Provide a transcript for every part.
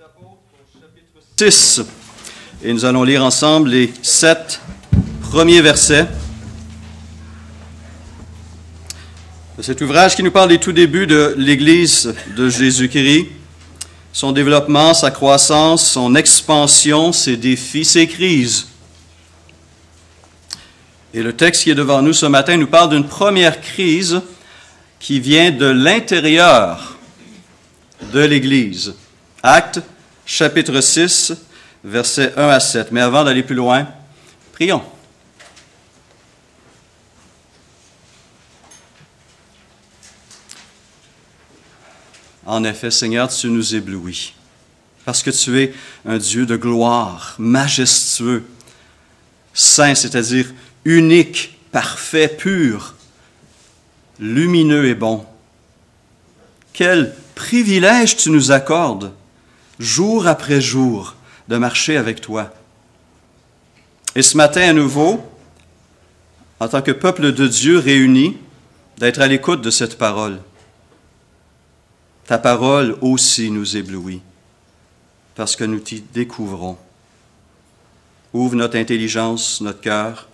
des Apôtres au chapitre 6. Et nous allons lire ensemble les 7 premiers versets de cet ouvrage qui nous parle des tout débuts de l'Église de Jésus-Christ, son développement, sa croissance, son expansion, ses défis, ses crises. Et le texte qui est devant nous ce matin nous parle d'une première crise qui vient de l'intérieur de l'Église. Actes, chapitre 6, versets 1 à 7. Mais avant d'aller plus loin, prions. En effet, Seigneur, tu nous éblouis, parce que tu es un Dieu de gloire, majestueux, saint, c'est-à-dire unique, parfait, pur, lumineux et bon. Quel privilège tu nous accordes, jour après jour, de marcher avec toi. Et ce matin, à nouveau, en tant que peuple de Dieu réuni, d'être à l'écoute de cette parole. Ta parole aussi nous éblouit, parce que nous t'y découvrons. Ouvre notre intelligence, notre cœur,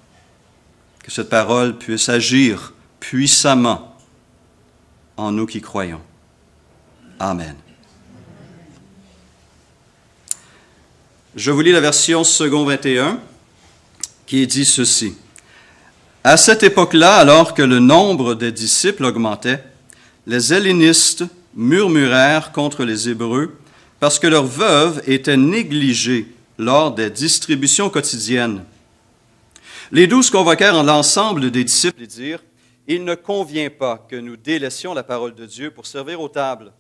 que cette parole puisse agir puissamment en nous qui croyons. Amen. Je vous lis la version second 21 qui dit ceci. À cette époque-là, alors que le nombre des disciples augmentait, les hellénistes murmurèrent contre les Hébreux parce que leurs veuves étaient négligées lors des distributions quotidiennes. Les 12 convoquèrent l'ensemble des disciples et dirent, « Il ne convient pas que nous délaissions la parole de Dieu pour servir aux tables.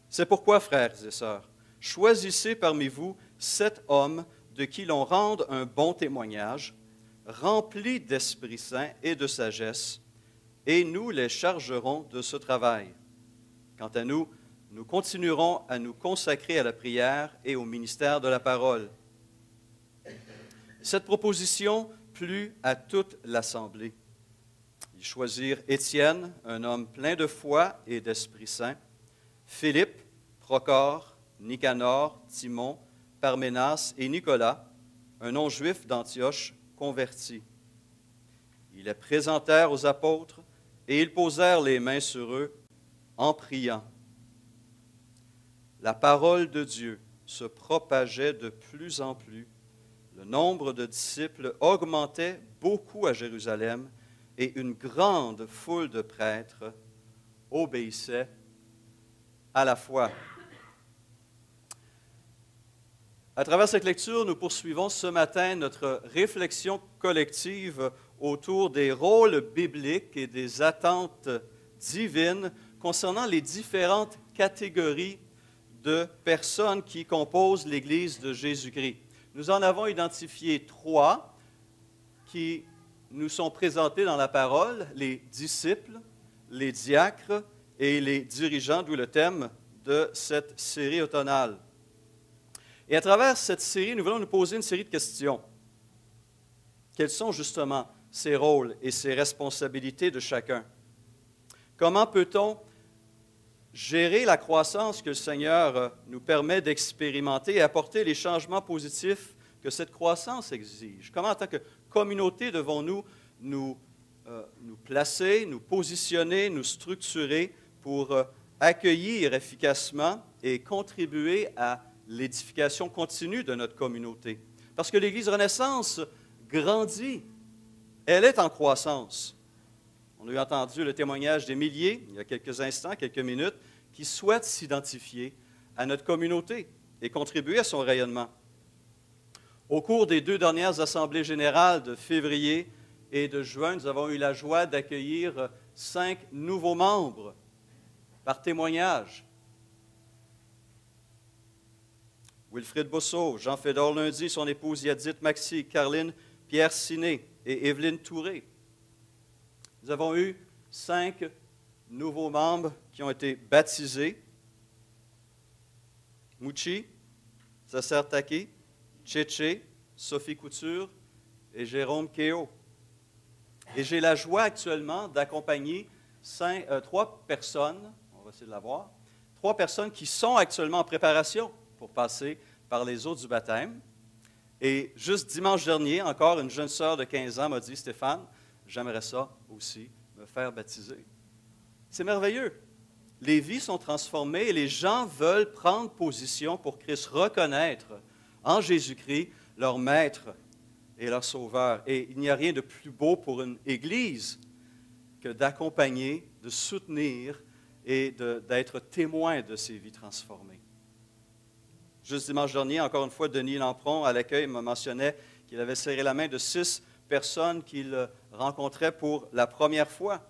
C'est pourquoi, frères et sœurs, choisissez parmi vous 7 hommes de qui l'on rende un bon témoignage, remplis d'Esprit Saint et de sagesse, et nous les chargerons de ce travail. Quant à nous, nous continuerons à nous consacrer à la prière et au ministère de la parole. » Cette proposition plut à toute l'assemblée. Ils choisirent Étienne, un homme plein de foi et d'Esprit Saint, Philippe, Procore, Nicanor, Timon, Parménas et Nicolas, un non-juif d'Antioche converti. Ils les présentèrent aux apôtres et ils posèrent les mains sur eux en priant. La parole de Dieu se propageait de plus en plus. Le nombre de disciples augmentait beaucoup à Jérusalem et une grande foule de prêtres obéissait à la foi. À travers cette lecture, nous poursuivons ce matin notre réflexion collective autour des rôles bibliques et des attentes divines concernant les différentes catégories de personnes qui composent l'Église de Jésus-Christ. Nous en avons identifié 3 qui nous sont présentés dans la parole, les disciples, les diacres et les dirigeants, d'où le thème de cette série automnale. Et à travers cette série, nous voulons nous poser une série de questions. Quels sont justement ces rôles et ces responsabilités de chacun? Comment peut-on gérer la croissance que le Seigneur nous permet d'expérimenter et apporter les changements positifs que cette croissance exige? Comment, en tant que communauté, devons-nous nous placer, nous positionner, nous structurer pour accueillir efficacement et contribuer à l'édification continue de notre communauté? Parce que l'Église Renaissance grandit, elle est en croissance. On a eu entendu le témoignage des milliers, il y a quelques instants, quelques minutes, qui souhaitent s'identifier à notre communauté et contribuer à son rayonnement. Au cours des 2 dernières assemblées générales de février et de juin, nous avons eu la joie d'accueillir 5 nouveaux membres par témoignage. Wilfrid Bousseau, Jean Fédor Lundi, son épouse Yadit Maxi, Caroline Pierre Siné et Evelyne Touré. Nous avons eu 5 nouveaux membres qui ont été baptisés. Mouchi, Sasser Taki, Tchétché, Sophie Couture et Jérôme Kéo. Et j'ai la joie actuellement d'accompagner 3 personnes, on va essayer de la voir, 3 personnes qui sont actuellement en préparation pour passer par les eaux du baptême. Et juste dimanche dernier, encore une jeune sœur de 15 ans m'a dit, « Stéphane, j'aimerais ça aussi, me faire baptiser. » C'est merveilleux. Les vies sont transformées et les gens veulent prendre position pour Christ, reconnaître en Jésus-Christ leur Maître et leur Sauveur. Et il n'y a rien de plus beau pour une Église que d'accompagner, de soutenir et d'être témoin de ces vies transformées. Juste dimanche dernier, encore une fois, Denis Lampron, à l'accueil, me mentionnait qu'il avait serré la main de 6 personnes qu'il rencontrait pour la première fois.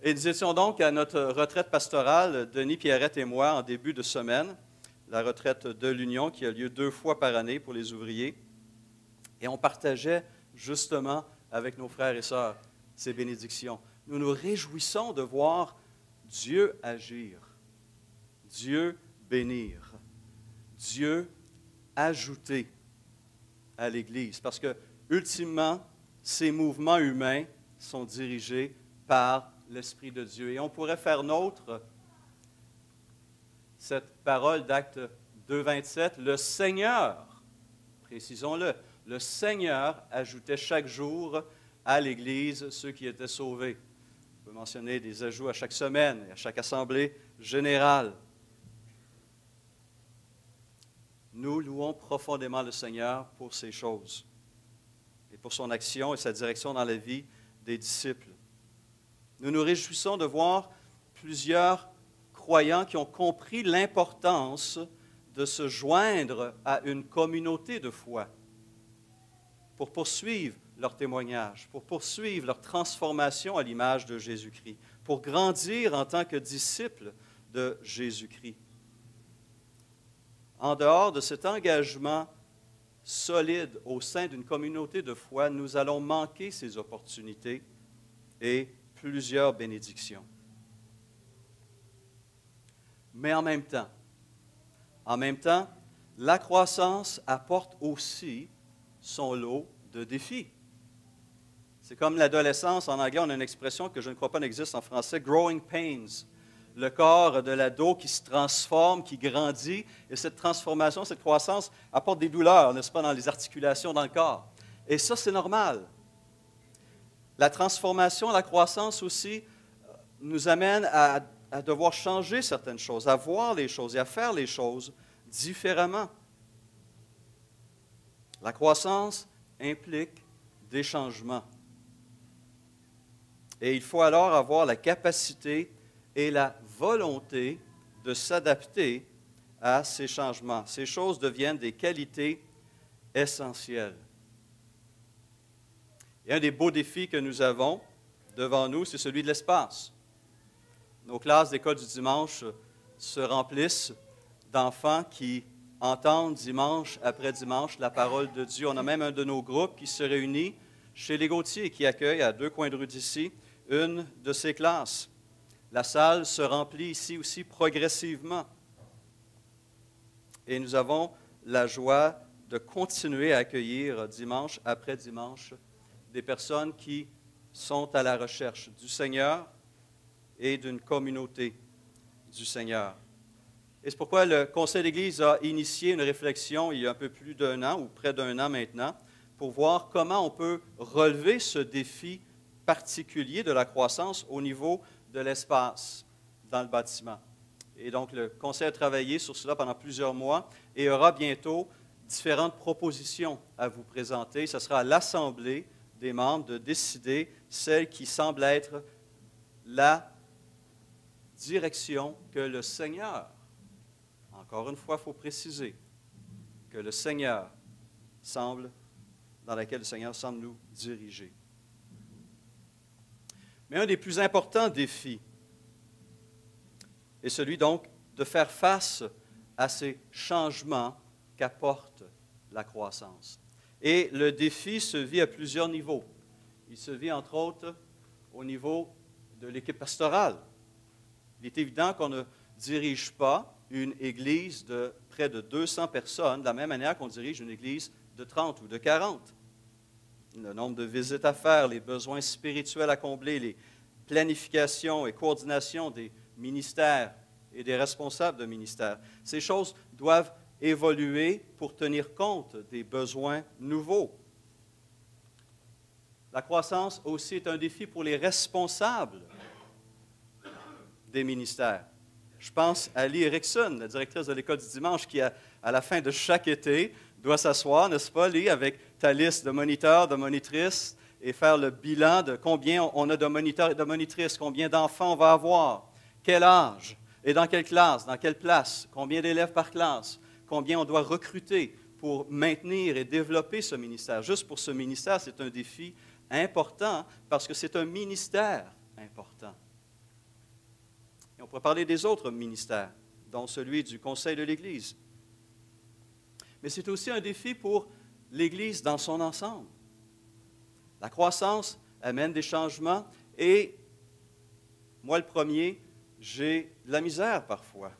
Et nous étions donc à notre retraite pastorale, Denis Pierrette et moi, en début de semaine, la retraite de l'Union qui a lieu 2 fois par année pour les ouvriers. Et on partageait justement avec nos frères et sœurs ces bénédictions. Nous nous réjouissons de voir Dieu agir, Dieu bénir, Dieu ajouter à l'Église. Parce que, ultimement, ces mouvements humains sont dirigés par l'Esprit de Dieu. Et on pourrait faire nôtre cette parole d'Acte 2,27, le Seigneur, précisons-le, le Seigneur ajoutait chaque jour à l'Église ceux qui étaient sauvés. On peut mentionner des ajouts à chaque semaine et à chaque assemblée générale. Nous louons profondément le Seigneur pour ces choses et pour son action et sa direction dans la vie des disciples. Nous nous réjouissons de voir plusieurs croyants qui ont compris l'importance de se joindre à une communauté de foi pour poursuivre leur témoignage, pour poursuivre leur transformation à l'image de Jésus-Christ, pour grandir en tant que disciples de Jésus-Christ. En dehors de cet engagement solide au sein d'une communauté de foi, nous allons manquer ces opportunités et plusieurs bénédictions. Mais en même temps, la croissance apporte aussi son lot de défis. C'est comme l'adolescence, en anglais, on a une expression que je ne crois pas n'existe en français, « growing pains ». Le corps de l'ado qui se transforme, qui grandit, et cette transformation, cette croissance apporte des douleurs, n'est-ce pas, dans les articulations, dans le corps. Et ça, c'est normal. La transformation, la croissance aussi, nous amène à devoir changer certaines choses, à voir les choses et à faire les choses différemment. La croissance implique des changements. Et il faut alors avoir la capacité et la volonté de s'adapter à ces changements. Ces choses deviennent des qualités essentielles. Et un des beaux défis que nous avons devant nous, c'est celui de l'espace. Nos classes d'école du dimanche se remplissent d'enfants qui entendent dimanche après dimanche la parole de Dieu. On a même un de nos groupes qui se réunit chez les Gauthier et qui accueille à 2 coins de rue d'ici une de ces classes. La salle se remplit ici aussi progressivement. Et nous avons la joie de continuer à accueillir dimanche après dimanche des personnes qui sont à la recherche du Seigneur et d'une communauté du Seigneur. Et c'est pourquoi le Conseil d'Église a initié une réflexion il y a un peu plus d'1 an, ou près d'1 an maintenant, pour voir comment on peut relever ce défi particulier de la croissance au niveau de l'espace dans le bâtiment. Et donc, le Conseil a travaillé sur cela pendant plusieurs mois et aura bientôt différentes propositions à vous présenter. Ce sera à l'Assemblée des membres de décider celle qui semble être la direction que le Seigneur, encore une fois, il faut préciser, que le Seigneur semble, dans laquelle le Seigneur semble nous diriger. Mais un des plus importants défis est celui donc de faire face à ces changements qu'apporte la croissance. Et le défi se vit à plusieurs niveaux. Il se vit entre autres au niveau de l'équipe pastorale. Il est évident qu'on ne dirige pas une église de près de 200 personnes de la même manière qu'on dirige une église de 30 ou de 40. Le nombre de visites à faire, les besoins spirituels à combler, les planifications et coordinations des ministères et des responsables de ministère. Ces choses doivent évoluer pour tenir compte des besoins nouveaux. La croissance aussi est un défi pour les responsables des ministères. Je pense à Lee Erickson, la directrice de l'École du dimanche, qui, à la fin de chaque été, doit s'asseoir, n'est-ce pas, Lee, avec ta liste de moniteurs, de monitrices, et faire le bilan de combien on a de moniteurs et de monitrices, combien d'enfants on va avoir, quel âge, et dans quelle classe, dans quelle place, combien d'élèves par classe, combien on doit recruter pour maintenir et développer ce ministère. Juste pour ce ministère, c'est un défi important parce que c'est un ministère important. Et on pourrait parler des autres ministères, dont celui du Conseil de l'Église. Mais c'est aussi un défi pour l'Église dans son ensemble. La croissance amène des changements et moi, le premier, j'ai de la misère parfois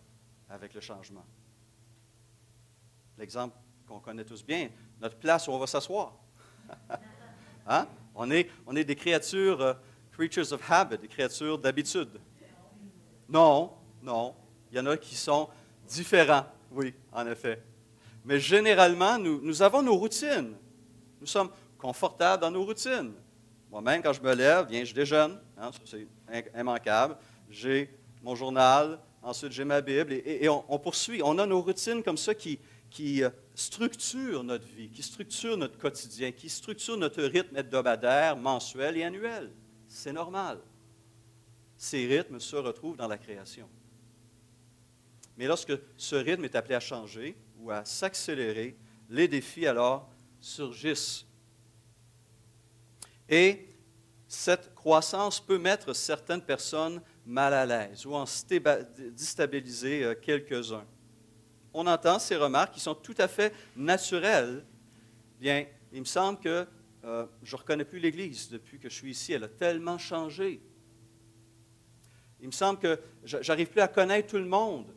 avec le changement. L'exemple qu'on connaît tous bien, notre place où on va s'asseoir. Hein? On est des créatures, creatures of habit, des créatures d'habitude. Non, il y en a qui sont différents, oui, en effet. Mais généralement, nous avons nos routines. Nous sommes confortables dans nos routines. Moi-même, quand je me lève, bien, je déjeune, hein, c'est immanquable. J'ai mon journal, ensuite j'ai ma Bible, et on poursuit. On a nos routines comme ça qui structurent notre vie, qui structurent notre quotidien, qui structurent notre rythme hebdomadaire, mensuel et annuel. C'est normal. Ces rythmes se retrouvent dans la création. Mais lorsque ce rythme est appelé à changer ou à s'accélérer, les défis alors surgissent. Et cette croissance peut mettre certaines personnes mal à l'aise ou en déstabiliser quelques-uns. On entend ces remarques qui sont tout à fait naturelles. Bien, il me semble que je ne reconnais plus l'Église depuis que je suis ici. Elle a tellement changé. Il me semble que je n'arrive plus à connaître tout le monde.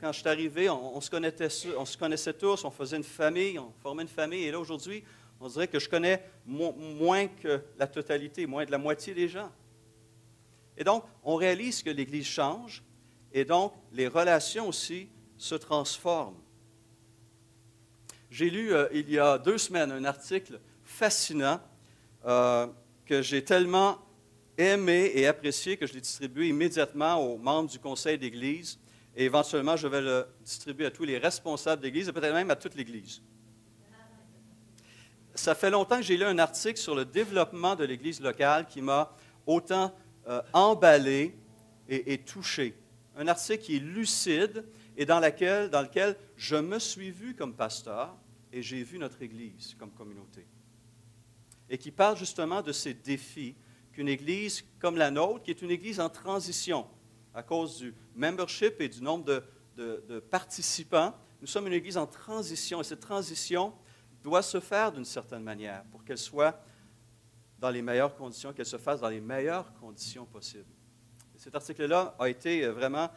Quand je suis arrivé, on se connaissait tous, on faisait une famille, on formait une famille. Et là, aujourd'hui, on dirait que je connais moins que la totalité, moins de la moitié des gens. Et donc, on réalise que l'Église change, et donc les relations aussi se transforment. J'ai lu il y a 2 semaines un article fascinant que j'ai tellement aimé et apprécié que je l'ai distribué immédiatement aux membres du Conseil d'Église, et éventuellement, je vais le distribuer à tous les responsables d'Église, et peut-être même à toute l'Église. Ça fait longtemps que j'ai lu un article sur le développement de l'Église locale qui m'a autant emballé et touché. Un article qui est lucide et dans lequel je me suis vu comme pasteur et j'ai vu notre Église comme communauté. Et qui parle justement de ces défis qu'une Église comme la nôtre, qui est une Église en transition à cause du membership et du nombre de participants, nous sommes une Église en transition et cette transition doit se faire d'une certaine manière pour qu'elle soit dans les meilleures conditions, qu'elle se fasse dans les meilleures conditions possibles. Et cet article-là a été vraiment,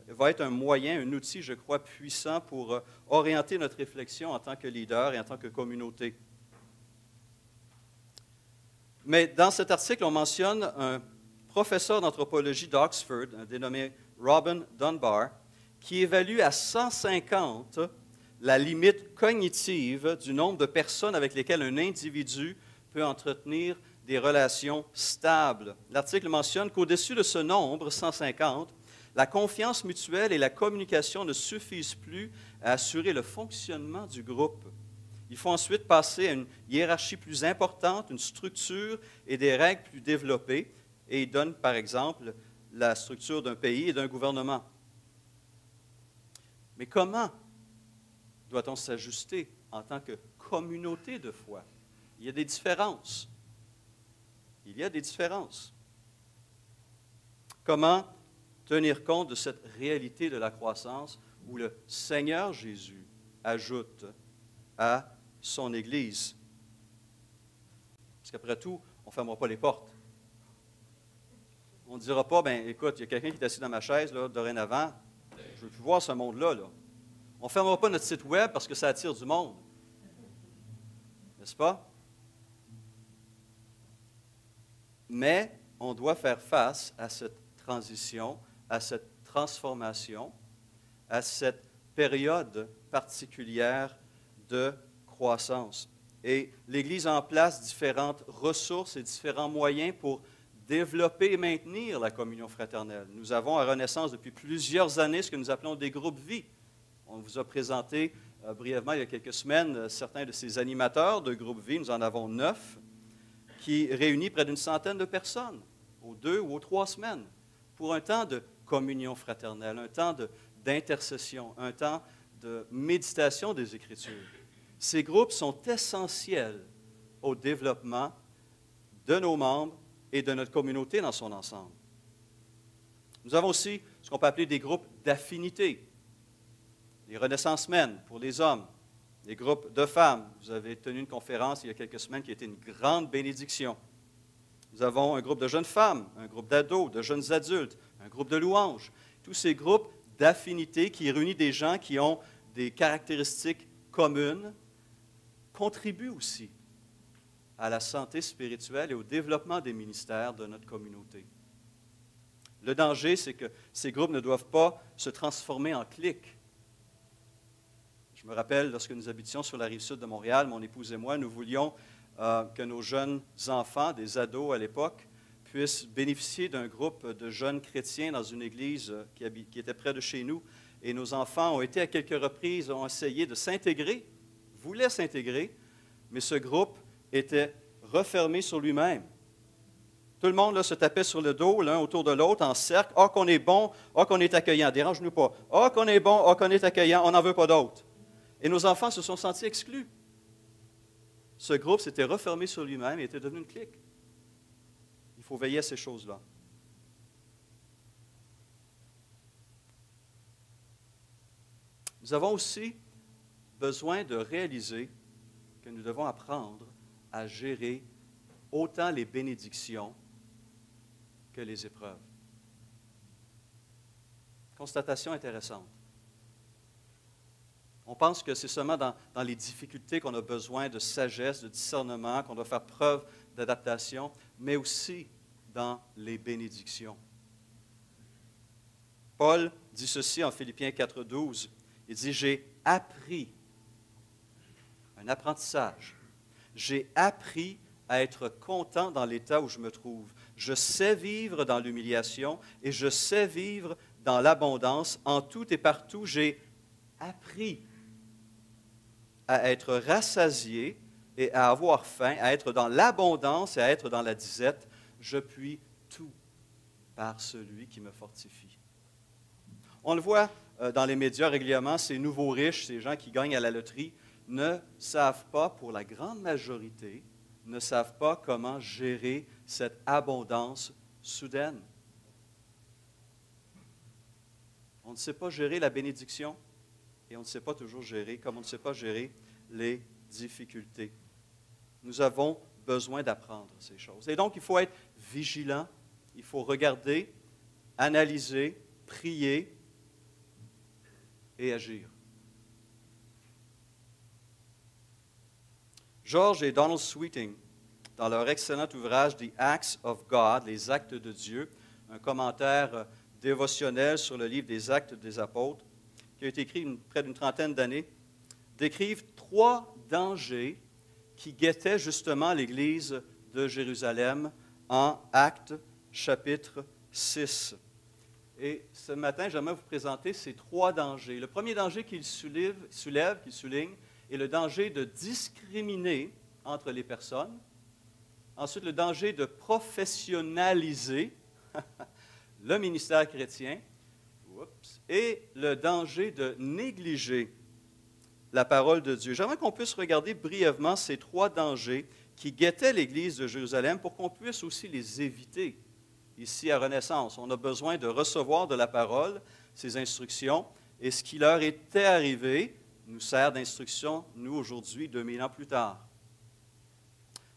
va être un moyen, un outil, je crois, puissant pour orienter notre réflexion en tant que leader et en tant que communauté. Mais dans cet article, on mentionne un professeur d'anthropologie d'Oxford, un dénommé Robin Dunbar, qui évalue à 150 la limite cognitive du nombre de personnes avec lesquelles un individu peut entretenir des relations stables. L'article mentionne qu'au-dessus de ce nombre, 150, la confiance mutuelle et la communication ne suffisent plus à assurer le fonctionnement du groupe. Il faut ensuite passer à une hiérarchie plus importante, une structure et des règles plus développées. Et il donne, par exemple, la structure d'un pays et d'un gouvernement. Mais comment doit-on s'ajuster en tant que communauté de foi? Il y a des différences. Il y a des différences. Comment tenir compte de cette réalité de la croissance où le Seigneur Jésus ajoute à son Église? Parce qu'après tout, on ne fermera pas les portes. On ne dira pas, bien, écoute, il y a quelqu'un qui est assis dans ma chaise, là, dorénavant, je ne veux plus voir ce monde-là. Là. On ne fermera pas notre site web parce que ça attire du monde. N'est-ce pas? Mais on doit faire face à cette transition, à cette transformation, à cette période particulière de croissance. Et l'Église a en place différentes ressources et différents moyens pour développer et maintenir la communion fraternelle. Nous avons à Renaissance depuis plusieurs années ce que nous appelons des groupes vie. On vous a présenté brièvement il y a quelques semaines certains de ces animateurs de groupes vie. Nous en avons 9 qui réunissent près d'une centaine de personnes aux 2 ou aux 3 semaines pour un temps de communion fraternelle, un temps d'intercession, un temps de méditation des Écritures. Ces groupes sont essentiels au développement de nos membres et de notre communauté dans son ensemble. Nous avons aussi ce qu'on peut appeler des groupes d'affinité, les Renaissance Men pour les hommes, les groupes de femmes. Vous avez tenu une conférence il y a quelques semaines qui a été une grande bénédiction. Nous avons un groupe de jeunes femmes, un groupe d'ados, de jeunes adultes, un groupe de louanges. Tous ces groupes d'affinité qui réunissent des gens qui ont des caractéristiques communes contribuent aussi à la santé spirituelle et au développement des ministères de notre communauté. Le danger, c'est que ces groupes ne doivent pas se transformer en cliques. Je me rappelle, lorsque nous habitions sur la rive sud de Montréal, mon épouse et moi, nous voulions que nos jeunes enfants, des ados à l'époque, puissent bénéficier d'un groupe de jeunes chrétiens dans une église qui était près de chez nous. Et nos enfants ont été à quelques reprises, ont essayé de s'intégrer, voulaient s'intégrer, mais ce groupe était refermé sur lui-même. Tout le monde là, se tapait sur le dos, l'un autour de l'autre, en cercle. « Ah, qu'on est bon, ah, qu'on est accueillant, dérange-nous pas. Ah, qu'on est bon, ah, qu'on est accueillant, on n'en veut pas d'autres. » Et nos enfants se sont sentis exclus. Ce groupe s'était refermé sur lui-même et était devenu une clique. Il faut veiller à ces choses-là. Nous avons aussi besoin de réaliser que nous devons apprendre à gérer autant les bénédictions que les épreuves. Constatation intéressante. On pense que c'est seulement dans les difficultés qu'on a besoin de sagesse, de discernement, qu'on doit faire preuve d'adaptation, mais aussi dans les bénédictions. Paul dit ceci en Philippiens 4,12. Il dit « J'ai appris, un apprentissage, j'ai appris à être content dans l'état où je me trouve. Je sais vivre dans l'humiliation et je sais vivre dans l'abondance. En tout et partout, j'ai appris à être rassasié et à avoir faim, à être dans l'abondance et à être dans la disette. Je puis tout par celui qui me fortifie. » On le voit dans les médias régulièrement, ces nouveaux riches, ces gens qui gagnent à la loterie, ne savent pas, pour la grande majorité, ne savent pas comment gérer cette abondance soudaine. On ne sait pas gérer la bénédiction et on ne sait pas toujours gérer, comme on ne sait pas gérer les difficultés. Nous avons besoin d'apprendre ces choses. Et donc, il faut être vigilant, il faut regarder, analyser, prier et agir. George et Donald Sweeting, dans leur excellent ouvrage « The Acts of God », les actes de Dieu, un commentaire dévotionnel sur le livre des Actes des Apôtres, qui a été écrit près d'une trentaine d'années, décrivent 3 dangers qui guettaient justement l'Église de Jérusalem en Actes chapitre 6. Et ce matin, j'aimerais vous présenter ces 3 dangers. Le premier danger qu'il soulève, qu'il souligne, est le danger de discriminer entre les personnes. Ensuite, le danger de professionnaliser le ministère chrétien. Et le danger de négliger la parole de Dieu. J'aimerais qu'on puisse regarder brièvement ces 3 dangers qui guettaient l'Église de Jérusalem pour qu'on puisse aussi les éviter. Ici, à Renaissance, on a besoin de recevoir de la parole, ces instructions, et ce qui leur était arrivé nous sert d'instruction, nous, aujourd'hui, 2000 ans plus tard.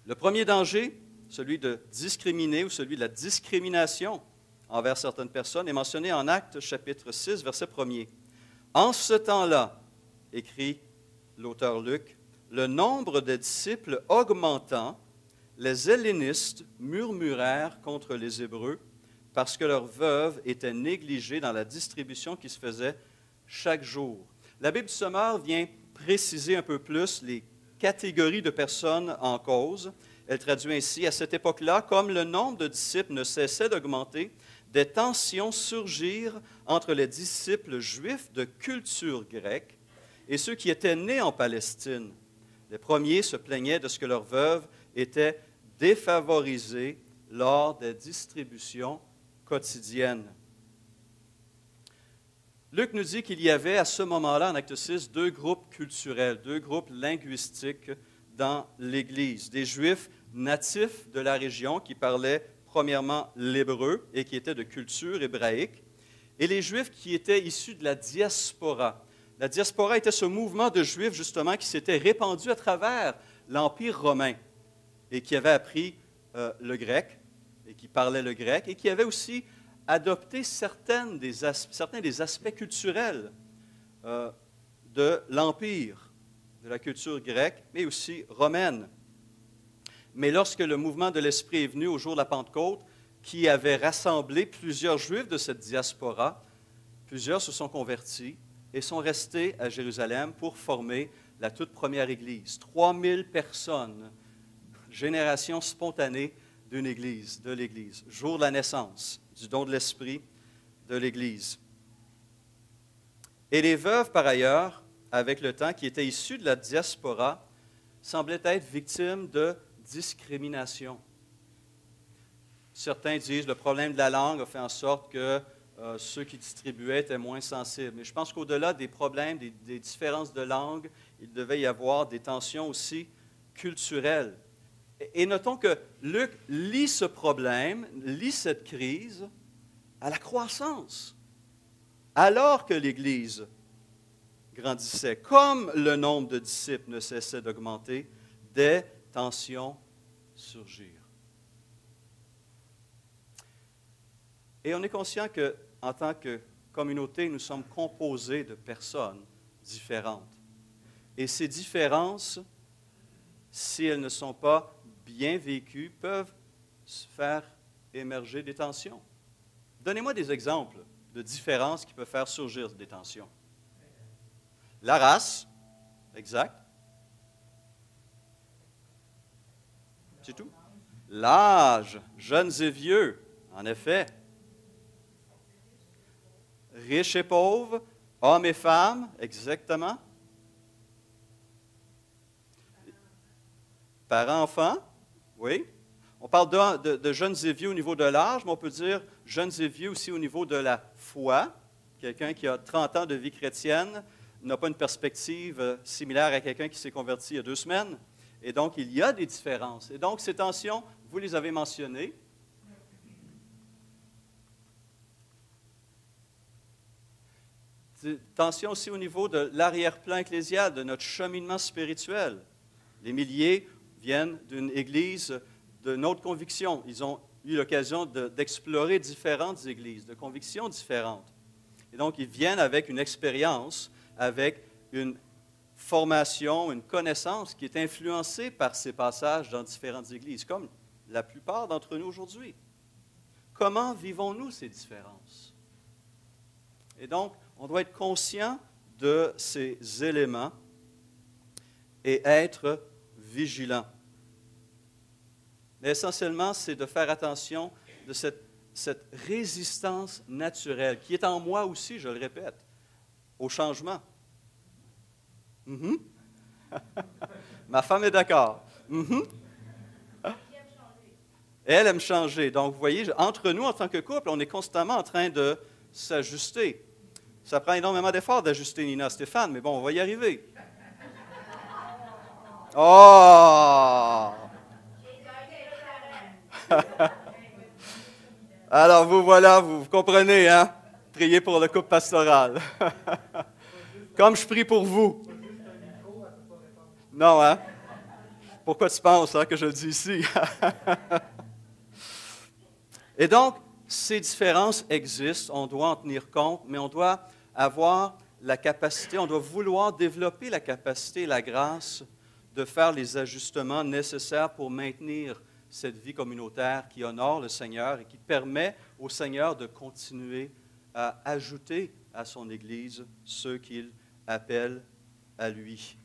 Le premier danger, celui de discriminer ou celui de la discrimination envers certaines personnes, est mentionné en Actes chapitre 6, verset 1er. « En ce temps-là, écrit l'auteur Luc, le nombre de disciples augmentant, les hellénistes murmurèrent contre les Hébreux, parce que leurs veuves étaient négligées dans la distribution qui se faisait chaque jour. La Bible du Sommeur vient préciser un peu plus les catégories de personnes en cause. Elle traduit ainsi: à cette époque-là, comme le nombre de disciples ne cessait d'augmenter, des tensions surgirent entre les disciples juifs de culture grecque et ceux qui étaient nés en Palestine. Les premiers se plaignaient de ce que leurs veuves étaient défavorisées lors des distributions quotidiennes. Luc nous dit qu'il y avait à ce moment-là, en Acte 6, deux groupes culturels, deux groupes linguistiques dans l'Église. Des Juifs natifs de la région qui parlaient premièrement l'hébreu et qui étaient de culture hébraïque, et les Juifs qui étaient issus de la diaspora. La diaspora était ce mouvement de Juifs, justement, qui s'était répandu à travers l'Empire romain et qui avait appris le grec et qui parlait le grec et qui avait aussi adopté certains des aspects culturels de l'Empire, de la culture grecque, mais aussi romaine. Mais lorsque le mouvement de l'Esprit est venu au jour de la Pentecôte, qui avait rassemblé plusieurs Juifs de cette diaspora, plusieurs se sont convertis et sont restés à Jérusalem pour former la toute première Église. 3000 personnes, génération spontanée d'une Église, de l'Église, jour de la naissance, du don de l'Esprit de l'Église. Et les veuves, par ailleurs, avec le temps, qui étaient issues de la diaspora, semblaient être victimes de discrimination. Certains disent que le problème de la langue a fait en sorte que ceux qui distribuaient étaient moins sensibles. Mais je pense qu'au-delà des problèmes, des différences de langue, il devait y avoir des tensions aussi culturelles. Et notons que Luc lie ce problème, lie cette crise à la croissance, alors que l'Église grandissait. Comme le nombre de disciples ne cessait d'augmenter, des tensions surgirent. Et on est conscient qu'en tant que communauté, nous sommes composés de personnes différentes. Et ces différences, si elles ne sont pas bien vécues, peuvent faire émerger des tensions. Donnez-moi des exemples de différences qui peuvent faire surgir des tensions. La race, exact. C'est tout. L'âge, jeunes et vieux, en effet. Riches et pauvres, hommes et femmes, exactement. Parents-enfants, oui. On parle de jeunes et vieux au niveau de l'âge, mais on peut dire jeunes et vieux aussi au niveau de la foi. Quelqu'un qui a 30 ans de vie chrétienne n'a pas une perspective similaire à quelqu'un qui s'est converti il y a 2 semaines. Et donc, il y a des différences. Et donc, ces tensions, vous les avez mentionnées. Tensions aussi au niveau de l'arrière-plan ecclésial, de notre cheminement spirituel. Les milliers viennent d'une église de notre conviction. Ils ont eu l'occasion d'explorer différentes églises, de convictions différentes. Et donc, ils viennent avec une expérience, avec une formation, une connaissance qui est influencée par ces passages dans différentes églises, comme la plupart d'entre nous aujourd'hui. Comment vivons-nous ces différences? Et donc, on doit être conscient de ces éléments et être vigilant. Mais essentiellement, c'est de faire attention de cette résistance naturelle qui est en moi aussi, je le répète, au changement. Ma femme est d'accord. Elle aime changer. Donc, vous voyez, entre nous, en tant que couple, on est constamment en train de s'ajuster. Ça prend énormément d'efforts d'ajuster Nina Stéphane, mais bon, on va y arriver. Oh! Alors, vous voilà, vous comprenez, hein? Priez pour le couple pastoral. Comme je prie pour vous. Non, hein? Pourquoi tu penses que je le dis ici? Et donc, ces différences existent, on doit en tenir compte, mais on doit avoir la capacité, on doit vouloir développer la capacité et la grâce de faire les ajustements nécessaires pour maintenir cette vie communautaire qui honore le Seigneur et qui permet au Seigneur de continuer à ajouter à son Église ceux qu'il appelle à lui.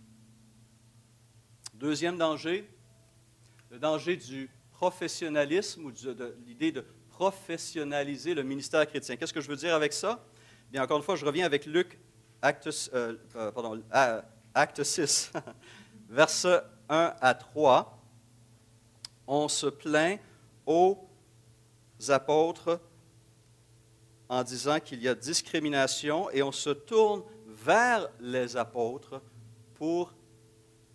Deuxième danger, le danger du professionnalisme ou de l'idée de professionnaliser le ministère chrétien. Qu'est-ce que je veux dire avec ça? Bien, encore une fois, je reviens avec Luc, acte 6, versets 1 à 3. On se plaint aux apôtres en disant qu'il y a discrimination et on se tourne vers les apôtres pour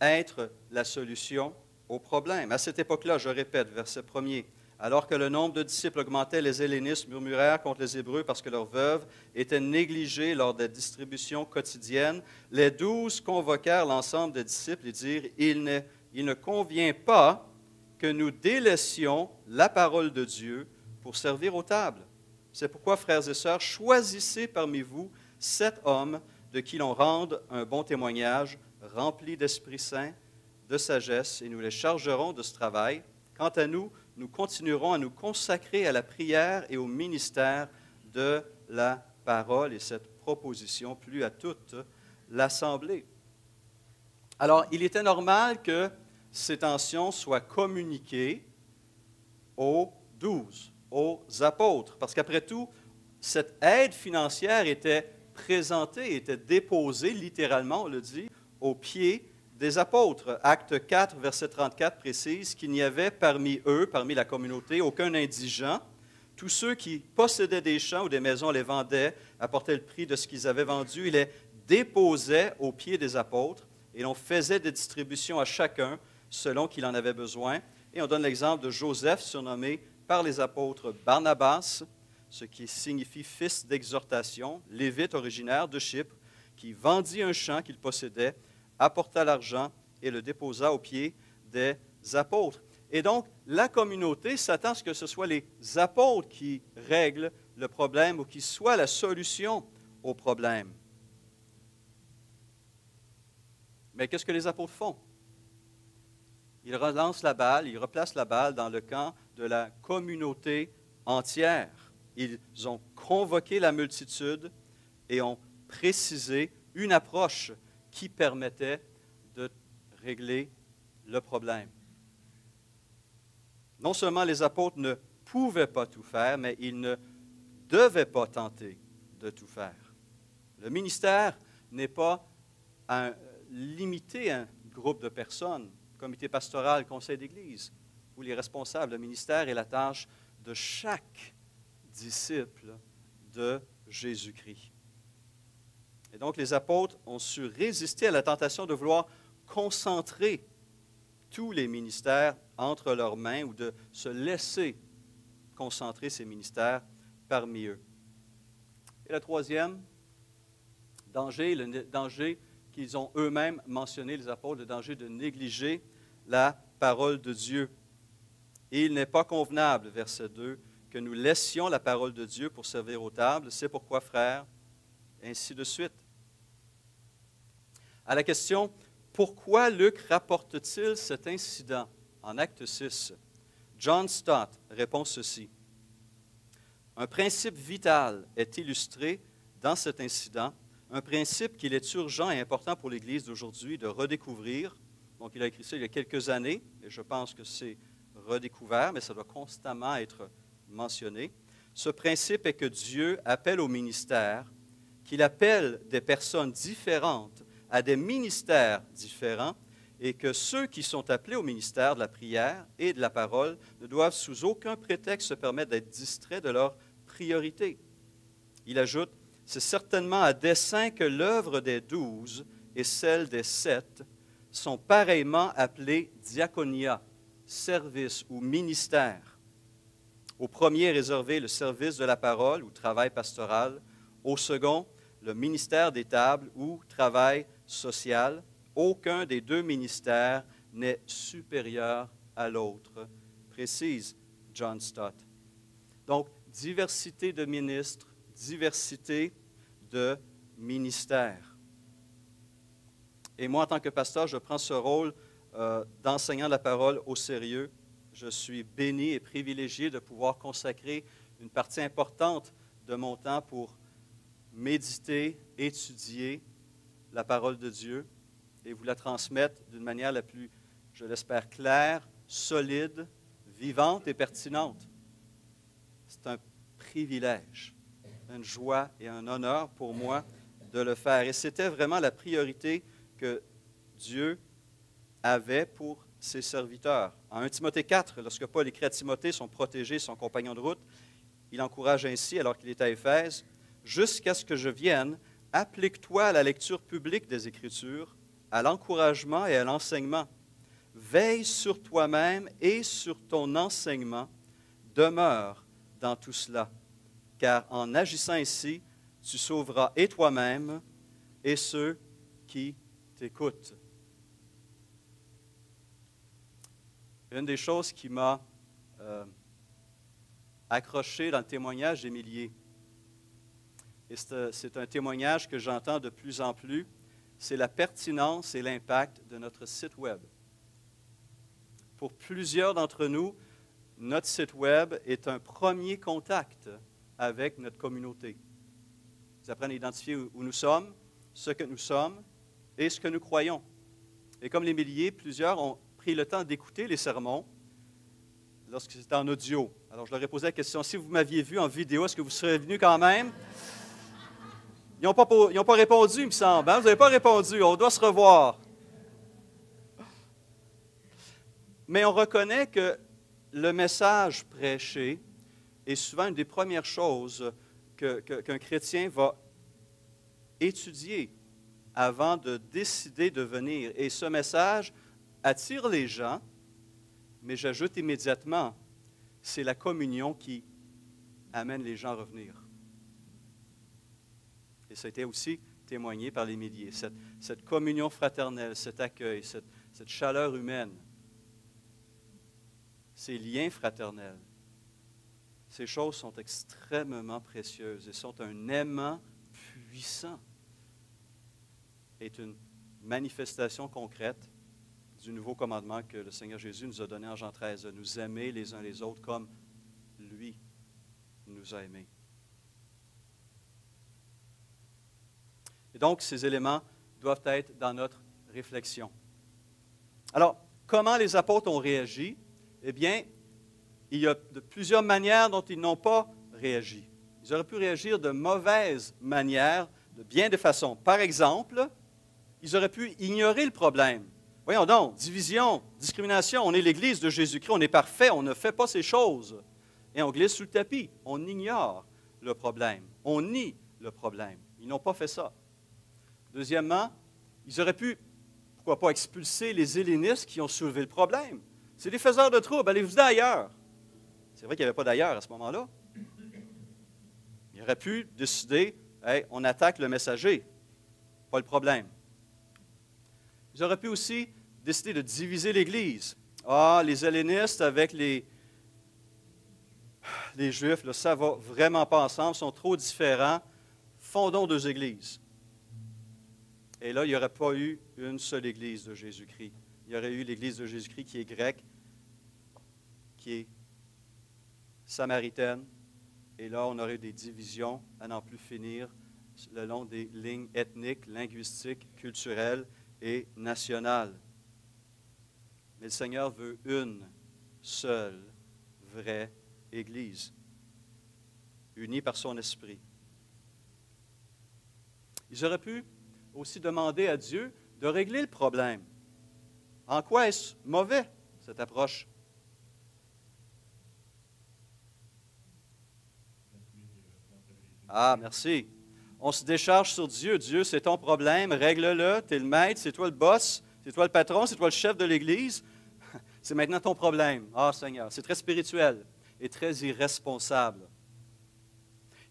être la solution au problème. À cette époque-là, je répète, verset 1er, alors que le nombre de disciples augmentait, les Hellénistes murmurèrent contre les Hébreux parce que leurs veuves étaient négligées lors des distributions quotidiennes. Les 12 convoquèrent l'ensemble des disciples et dirent, il ne convient pas que nous délaissions la parole de Dieu pour servir aux tables. C'est pourquoi, frères et sœurs, choisissez parmi vous 7 hommes de qui l'on rende un bon témoignage, remplis d'Esprit Saint, de sagesse, et nous les chargerons de ce travail. Quant à nous, nous continuerons à nous consacrer à la prière et au ministère de la parole. Et cette proposition plut à toute l'Assemblée. Alors, il était normal que ces tensions soient communiquées aux 12, aux apôtres, parce qu'après tout, cette aide financière était présentée, était déposée, littéralement, on le dit, aux pieds des apôtres. Acte 4, verset 34 précise qu'il n'y avait parmi eux, parmi la communauté, aucun indigent. Tous ceux qui possédaient des champs ou des maisons les vendaient, apportaient le prix de ce qu'ils avaient vendu, ils les déposaient aux pieds des apôtres et l'on faisait des distributions à chacun selon qu'il en avait besoin. Et on donne l'exemple de Joseph, surnommé par les apôtres Barnabas, ce qui signifie fils d'exhortation, lévite originaire de Chypre, qui vendit un champ qu'il possédait, apporta l'argent et le déposa aux pieds des apôtres. Et donc, la communauté s'attend à ce que ce soit les apôtres qui règlent le problème ou qui soient la solution au problème. Mais qu'est-ce que les apôtres font? Ils relancent la balle, ils replacent la balle dans le camp de la communauté entière. Ils ont convoqué la multitude et ont précisé une approche qui permettait de régler le problème. Non seulement les apôtres ne pouvaient pas tout faire, mais ils ne devaient pas tenter de tout faire. Le ministère n'est pas limité à un groupe de personnes, comité pastoral, conseil d'église, ou les responsables. Le ministère est la tâche de chaque disciple de Jésus-Christ. Et donc, les apôtres ont su résister à la tentation de vouloir concentrer tous les ministères entre leurs mains ou de se laisser concentrer ces ministères parmi eux. Et le troisième danger, le danger qu'ils ont eux-mêmes mentionné, les apôtres, le danger de négliger la parole de Dieu. Et il n'est pas convenable, verset 2, que nous laissions la parole de Dieu pour servir aux tables. C'est pourquoi, frères, ainsi de suite. À la question « Pourquoi Luc rapporte-t-il cet incident » en acte 6, John Stott répond ceci. Un principe vital est illustré dans cet incident, un principe qu'il est urgent et important pour l'Église d'aujourd'hui de redécouvrir. Donc, il a écrit ça il y a quelques années, et je pense que c'est redécouvert, mais ça doit constamment être mentionné. Ce principe est que Dieu appelle au ministère, qu'il appelle des personnes différentes à des ministères différents, et que ceux qui sont appelés au ministère de la prière et de la parole ne doivent sous aucun prétexte se permettre d'être distraits de leur priorité. Il ajoute, c'est certainement à dessein que l'œuvre des 12 et celle des 7 sont pareillement appelées diaconia, service ou ministère. Au premier est réservé le service de la parole ou travail pastoral, au second, le ministère des tables ou travail social. Aucun des deux ministères n'est supérieur à l'autre, précise John Stott. Donc, diversité de ministres, diversité de ministères. Et moi, en tant que pasteur, je prends ce rôle d'enseignant de la parole au sérieux. je suis béni et privilégié de pouvoir consacrer une partie importante de mon temps pour méditer, étudier la parole de Dieu et vous la transmettre d'une manière la plus, je l'espère, claire, solide, vivante et pertinente. C'est un privilège, une joie et un honneur pour moi de le faire. Et c'était vraiment la priorité que Dieu avait pour ses serviteurs. En 1 Timothée 4, lorsque Paul écrit à Timothée, son protégé, son compagnon de route, il encourage ainsi, alors qu'il est à Éphèse, « Jusqu'à ce que je vienne, applique-toi à la lecture publique des Écritures, à l'encouragement et à l'enseignement. Veille sur toi-même et sur ton enseignement. Demeure dans tout cela, car en agissant ainsi, tu sauveras et toi-même et ceux qui t'écoutent. » Une des choses qui m'a accroché dans le témoignage d'Émilie, et c'est un témoignage que j'entends de plus en plus, c'est la pertinence et l'impact de notre site Web. Pour plusieurs d'entre nous, notre site Web est un premier contact avec notre communauté. Ils apprennent à identifier où nous sommes, ce que nous sommes et ce que nous croyons. Et comme les milliers, plusieurs ont pris le temps d'écouter les sermons lorsque c'était en audio. Alors, je leur ai posé la question, si vous m'aviez vu en vidéo, est-ce que vous seriez venu quand même? Ils n'ont pas répondu, il me semble. Hein? Vous n'avez pas répondu, on doit se revoir. Mais on reconnaît que le message prêché est souvent une des premières choses qu'un chrétien va étudier avant de décider de venir. Et ce message attire les gens, mais j'ajoute immédiatement, c'est la communion qui amène les gens à revenir. Et ça a été aussi témoigné par les milliers. Cette communion fraternelle, cet accueil, cette chaleur humaine, ces liens fraternels, ces choses sont extrêmement précieuses et sont un aimant puissant. Est une manifestation concrète du nouveau commandement que le Seigneur Jésus nous a donné en Jean 13, de nous aimer les uns les autres comme lui nous a aimés. Et donc, ces éléments doivent être dans notre réflexion. Alors, comment les apôtres ont réagi? Eh bien, il y a de plusieurs manières dont ils n'ont pas réagi. Ils auraient pu réagir de mauvaise manière, de bien des façons. Par exemple, ils auraient pu ignorer le problème. Voyons donc, division, discrimination, on est l'Église de Jésus-Christ, on est parfait, on ne fait pas ces choses. Et on glisse sous le tapis, on ignore le problème, on nie le problème. Ils n'ont pas fait ça. Deuxièmement, ils auraient pu, pourquoi pas, expulser les hellénistes qui ont soulevé le problème. C'est des faiseurs de troubles, allez-vous ailleurs. C'est vrai qu'il n'y avait pas d'ailleurs à ce moment-là. Ils auraient pu décider, hey, on attaque le messager, pas le problème. Ils auraient pu aussi décider de diviser l'Église. Ah, les hellénistes avec les Juifs, là, ça ne va vraiment pas ensemble, sont trop différents. Fondons deux églises. Et là, il n'y aurait pas eu une seule Église de Jésus-Christ. Il y aurait eu l'Église de Jésus-Christ qui est grecque, qui est samaritaine. Et là, on aurait eu des divisions à n'en plus finir le long des lignes ethniques, linguistiques, culturelles et nationales. Mais le Seigneur veut une seule vraie Église, unie par son esprit. Ils auraient pu aussi demander à Dieu de régler le problème. En quoi est-ce mauvais, cette approche? Ah, merci. On se décharge sur Dieu. Dieu, c'est ton problème, règle-le, tu es le maître, c'est toi le boss, c'est toi le patron, c'est toi le chef de l'Église. C'est maintenant ton problème. Ah, Seigneur, c'est très spirituel et très irresponsable.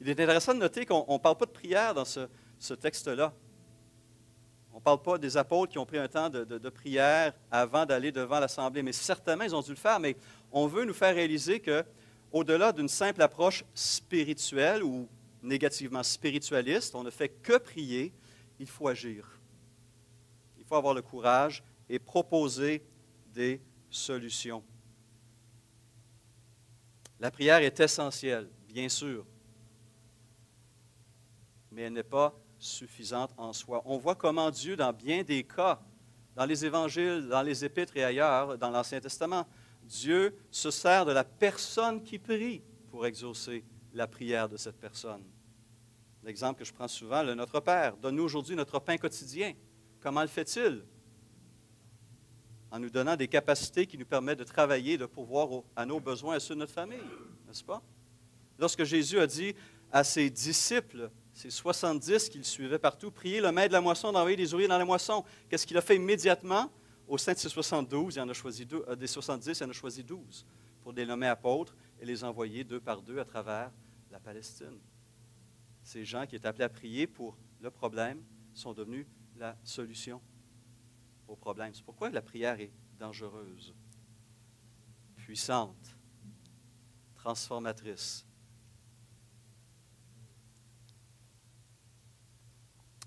Il est intéressant de noter qu'on ne parle pas de prière dans ce texte-là. On ne parle pas des apôtres qui ont pris un temps de prière avant d'aller devant l'Assemblée, mais certainement, ils ont dû le faire, mais on veut nous faire réaliser qu'au-delà d'une simple approche spirituelle ou négativement spiritualiste, on ne fait que prier, il faut agir. Il faut avoir le courage et proposer des solutions. La prière est essentielle, bien sûr, mais elle n'est pas suffisante en soi. On voit comment Dieu, dans bien des cas, dans les évangiles, dans les épîtres et ailleurs, dans l'Ancien Testament, Dieu se sert de la personne qui prie pour exaucer la prière de cette personne. L'exemple que je prends souvent, le Notre Père. Donne-nous aujourd'hui notre pain quotidien. Comment le fait-il? En nous donnant des capacités qui nous permettent de travailler, de pourvoir à nos besoins et à ceux de notre famille, n'est-ce pas? Lorsque Jésus a dit à ses disciples, ces 70 qui le suivaient partout, priez le maître de la moisson d'envoyer des ouvriers dans la moisson. Qu'est-ce qu'il a fait immédiatement? Au sein de ces 72, il en a choisi des 70, il en a choisi 12 pour les nommer apôtres et les envoyer 2 par 2 à travers la Palestine. Ces gens qui étaient appelés à prier pour le problème sont devenus la solution au problème. C'est pourquoi la prière est dangereuse, puissante, transformatrice.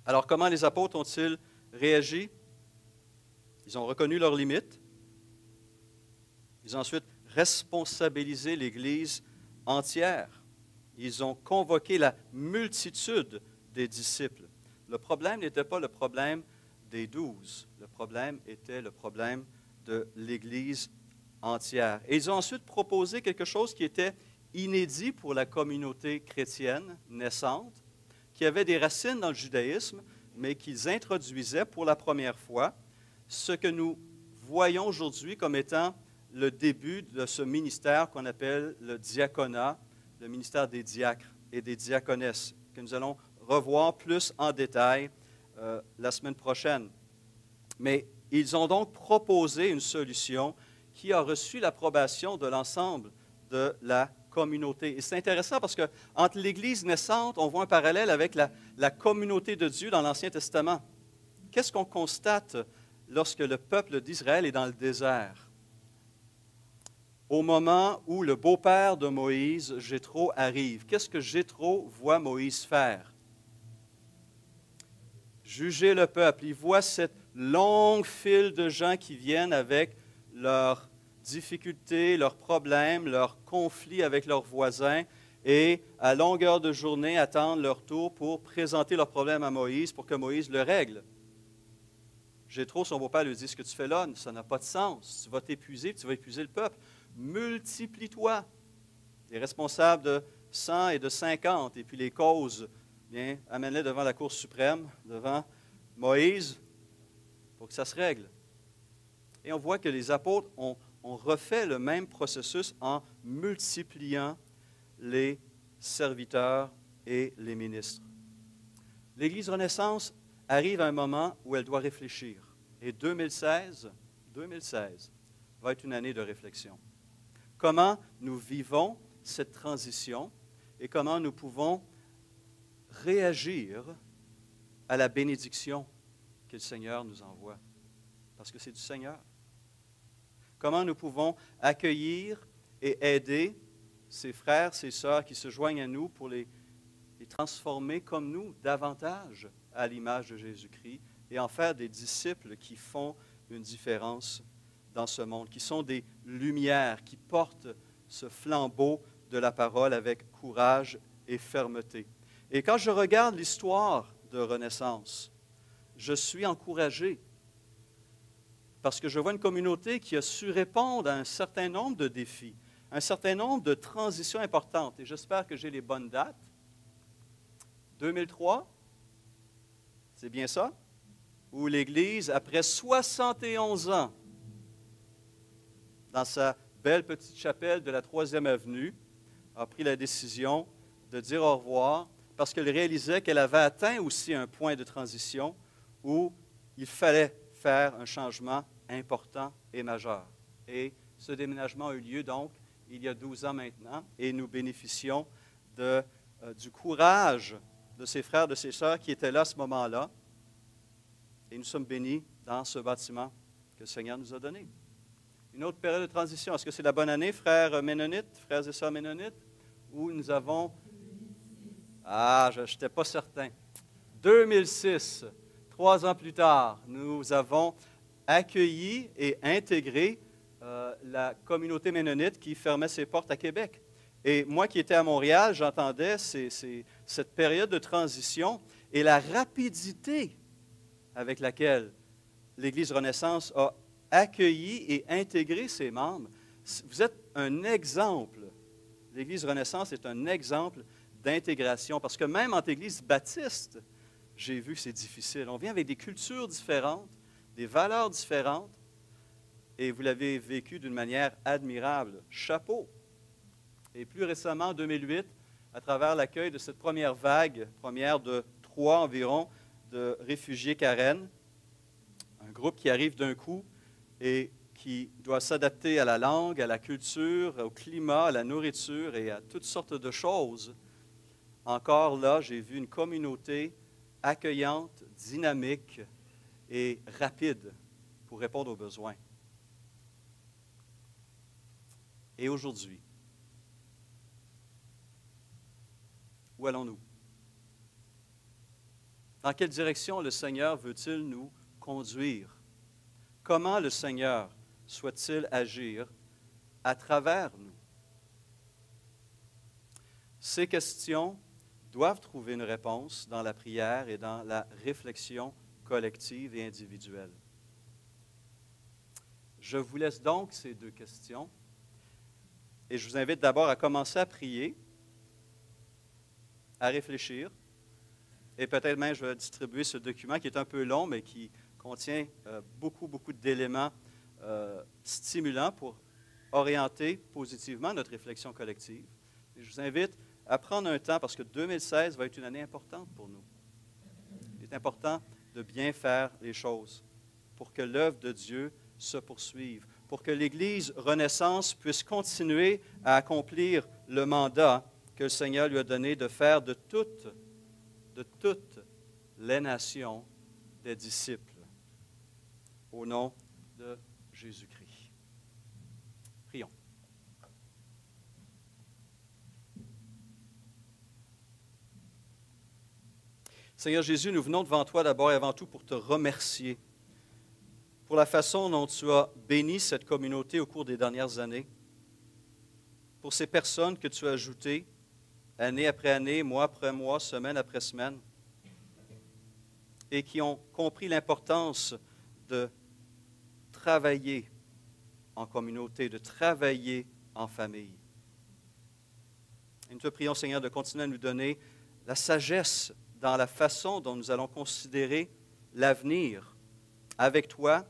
Alors, comment les apôtres ont-ils réagi? Ils ont reconnu leurs limites. Ils ont ensuite responsabilisé l'Église entière. Ils ont convoqué la multitude des disciples. Le problème n'était pas le problème des 12. Le problème était le problème de l'Église entière. Et ils ont ensuite proposé quelque chose qui était inédit pour la communauté chrétienne naissante, qui avait des racines dans le judaïsme, mais qu'ils introduisaient pour la première fois ce que nous voyons aujourd'hui comme étant le début de ce ministère qu'on appelle le diaconat, le ministère des diacres et des diaconesses, que nous allons revoir plus en détail la semaine prochaine. Mais ils ont donc proposé une solution qui a reçu l'approbation de l'ensemble de la communauté. Et c'est intéressant parce qu'entre l'Église naissante, on voit un parallèle avec la communauté de Dieu dans l'Ancien Testament. Qu'est-ce qu'on constate lorsque le peuple d'Israël est dans le désert? Au moment où le beau-père de Moïse, Jéthro, arrive, qu'est-ce que Jéthro voit Moïse faire? Juger le peuple. Il voit cette longue file de gens qui viennent avec leurs difficultés, leurs problèmes, leurs conflits avec leurs voisins et à longueur de journée attendre leur tour pour présenter leurs problèmes à Moïse pour que Moïse le règle. Jéthro, son beau-père, lui dit, ce que tu fais là, ça n'a pas de sens. Tu vas t'épuiser, tu vas épuiser le peuple. Multiplie-toi. Les responsables de 100 et de 50, et puis les causes, bien, amène-les devant la Cour suprême, devant Moïse, pour que ça se règle. Et on voit que les apôtres ont refait le même processus en multipliant les serviteurs et les ministres. L'Église Renaissance arrive à un moment où elle doit réfléchir. Et 2016 va être une année de réflexion. Comment nous vivons cette transition et comment nous pouvons réagir à la bénédiction que le Seigneur nous envoie. Parce que c'est du Seigneur. Comment nous pouvons accueillir et aider ces frères, ces sœurs qui se joignent à nous pour les transformer comme nous davantage à l'image de Jésus-Christ et en faire des disciples qui font une différence dans ce monde, qui sont des lumières, qui portent ce flambeau de la parole avec courage et fermeté. Et quand je regarde l'histoire de Renaissance, je suis encouragé parce que je vois une communauté qui a su répondre à un certain nombre de défis, un certain nombre de transitions importantes. Et j'espère que j'ai les bonnes dates. 2003, c'est bien ça? Où l'Église, après 71 ans, dans sa belle petite chapelle de la 3e avenue, a pris la décision de dire au revoir parce qu'elle réalisait qu'elle avait atteint aussi un point de transition où il fallait faire un changement important et majeur. Et ce déménagement a eu lieu donc il y a 12 ans maintenant et nous bénéficions du courage de ces frères, de ces sœurs qui étaient là à ce moment-là. Et nous sommes bénis dans ce bâtiment que le Seigneur nous a donné. Une autre période de transition, est-ce que c'est la bonne année, frères ménonites, frères et sœurs ménonites, où nous avons... Ah, je n'étais pas certain. 2006, 3 ans plus tard, nous avons accueilli et intégré la communauté ménonite qui fermait ses portes à Québec. Et moi qui étais à Montréal, j'entendais cette période de transition et la rapidité avec laquelle l'Église Renaissance a accueilli et intégré ses membres. Vous êtes un exemple. L'Église Renaissance est un exemple d'intégration, parce que même entre Églises baptistes, j'ai vu que c'est difficile. On vient avec des cultures différentes, des valeurs différentes, et vous l'avez vécu d'une manière admirable. Chapeau! Et plus récemment, en 2008, à travers l'accueil de cette première vague, première de 3 environ, de réfugiés Karen, un groupe qui arrive d'un coup et qui doit s'adapter à la langue, à la culture, au climat, à la nourriture et à toutes sortes de choses. Encore là, j'ai vu une communauté accueillante, dynamique et rapide pour répondre aux besoins. Et aujourd'hui, où allons-nous? Dans quelle direction le Seigneur veut-il nous conduire? Comment le Seigneur souhaite-t-il agir à travers nous? Ces questions doivent trouver une réponse dans la prière et dans la réflexion collective et individuelle. Je vous laisse donc ces 2 questions et je vous invite d'abord à commencer à prier, à réfléchir, et peut-être même je vais distribuer ce document qui est un peu long, mais qui contient beaucoup d'éléments stimulants pour orienter positivement notre réflexion collective. Et je vous invite à prendre un temps, parce que 2016 va être une année importante pour nous. Il est important de bien faire les choses pour que l'œuvre de Dieu se poursuive, pour que l'Église Renaissance puisse continuer à accomplir le mandat que le Seigneur lui a donné de faire de toutes les nations des disciples, au nom de Jésus-Christ. Prions. Seigneur Jésus, nous venons devant toi d'abord et avant tout pour te remercier pour la façon dont tu as béni cette communauté au cours des dernières années, pour ces personnes que tu as ajoutées année après année, mois après mois, semaine après semaine, et qui ont compris l'importance de travailler en communauté, de travailler en famille. Et nous te prions, Seigneur, de continuer à nous donner la sagesse dans la façon dont nous allons considérer l'avenir avec toi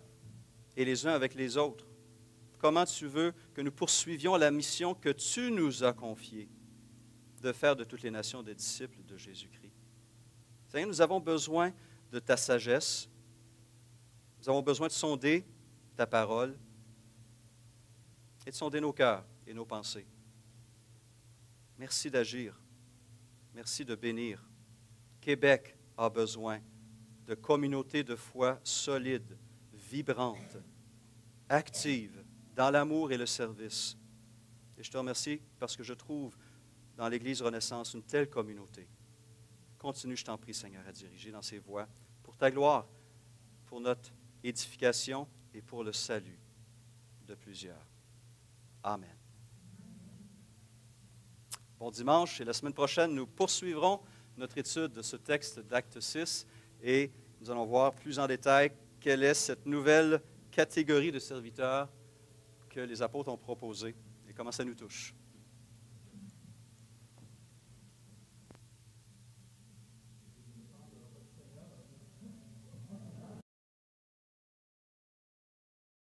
et les uns avec les autres. Comment tu veux que nous poursuivions la mission que tu nous as confiée de faire de toutes les nations des disciples de Jésus-Christ. Seigneur, nous avons besoin de ta sagesse. Nous avons besoin de sonder ta parole et de sonder nos cœurs et nos pensées. Merci d'agir. Merci de bénir. Québec a besoin de communautés de foi solides, vibrantes, actives, dans l'amour et le service. Et je te remercie parce que je trouve dans l'Église Renaissance une telle communauté. Continue, je t'en prie, Seigneur, à diriger dans ces voies pour ta gloire, pour notre édification et pour le salut de plusieurs. Amen. Bon dimanche et la semaine prochaine, nous poursuivrons notre étude de ce texte d'Acte 6 et nous allons voir plus en détail quelle est cette nouvelle catégorie de serviteurs que les apôtres ont proposée et comment ça nous touche.